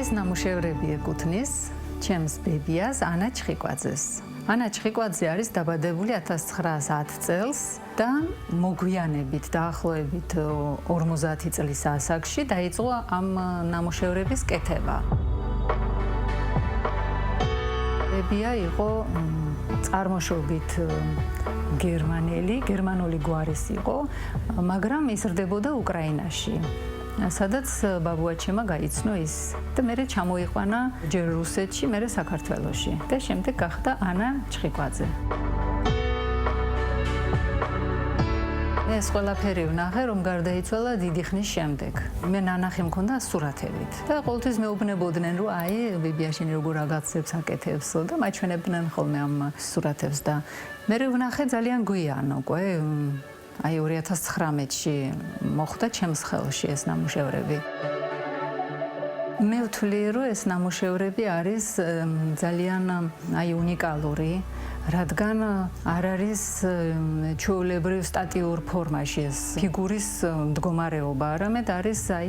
ეს ნამუშევრები ეკუთვნის ჩემს ბებიას ანა ჩხიკვაძეს. ანა ჩხიკვაძე არის დაბადებული 1910 წელს და მოგვიანებით დაახლოებით 50 წლის ასაკში დაიწყო ამ ნამუშევრების კეთება. ბებია იყო წარმოშობით გერმანული გვარის იყო, მაგრამ იზრდებოდა უკრაინაში. სადაც ბაბუაჩემა გაიცნო ის და მერე ჩამოიყვანა ჯერ რუსეთში, მერე საქართველოში და შემდეგ გახდა ანა ჩხიკვაძე. ეს ყველაფერი ვნახე, რომ გარდაიცვალა დიდი ხნის შემდეგ. მე ნანახი მქონდა სურათებით და ყოველთვის მეუბნებოდნენ, რომ აი ბებიაშენი როგორ რაღაცებს აკეთებსო და მაჩვენებდნენ ხოლმე ამ სურათებს და მე ვნახე ძალიან გვიან უკვე აი 2019-ში მოხდა ჩემს ხელში ეს ნამუშევრები. მე ვთვლი, რომ ეს ნამუშევრები არის ძალიან აი უნიკალური, რადგან არ არის ჩვეულებრივ სტატიურ ფორმაში ეს ფიგურის მდგომარეობა, არამედ არის აი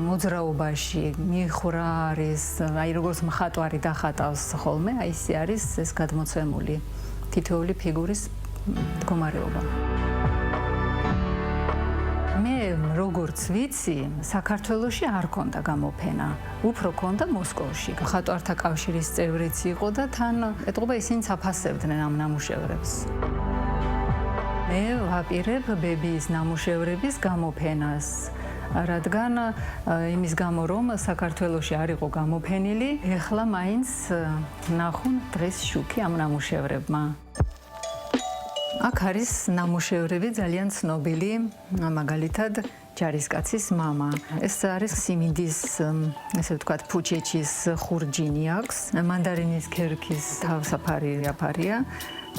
მოძრაობაში, მიხვრა არის, აი როგორც მხატვარი დახატავს ხოლმე, აი ისე არის ეს გადმოცემული თითოეული ფიგურის მდგომარეობა. მე როგორც ვიცი, საქართველოში არ ქონდა გამოფენა. უფრო ქონდა მოსკოვში. ხატვართა კავშირის წევრიც იყო და თან ეტყობა ისინი აფასებდნენ ამ ნამუშევრებს. მე ვაპირებ ბებიის ნამუშევრების გამოფენას, რადგან იმის გამო რომ საქართველოში არ იყო გამოფენილი, ეხლა მაინც ნახուն დღეს შუქი ამ ნამუშევრებმა. აქ არის ნამუშევრები ძალიან ცნობილი, მაგალითად ჯარისკაცის მამა. ეს არის სიმინდის, ესე ვთქვათ, ფუჩეჩის ხურჯინი აქვს, მანდარინის ქერქის თავსაფარი აფარია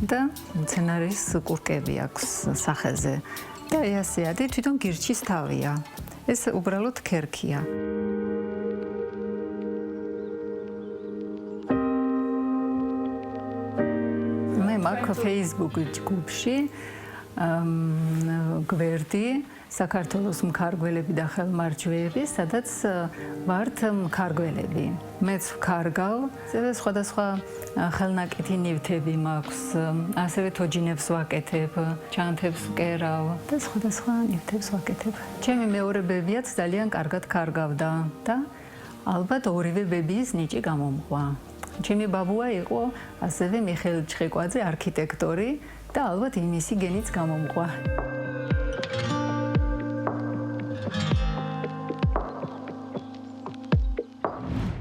და მცენარის კურკები აქვს სახეზე. და ესეა და თვითონ გირჩის თავია. ეს უბრალოდ ქერქია. მაგ Facebook ჯგუფში გვერდი საქართველოს მქარგველები და ხელმარჯვეები, სადაც ვართ მქარგველები. მეც ვქარგავ, სხვადასხვა ხელნაკეთი ნივთები მაქვს, ასევე თოჯინებს ვაკეთებ, ჩანთებს ვკერავ და სხვადასხვა ნივთებს ვაკეთებ. ჩემი მეორე ბებიაც ძალიან კარგად ქარგავდა და ალბათ ორივე ბებიის ნიჭი გამომღვა. ჩემი ბაბუა იყო ასევე მიხეილ ჩხიკვაძე, არქიტექტორი და ალბათ იმისი გენიც გამომღვა.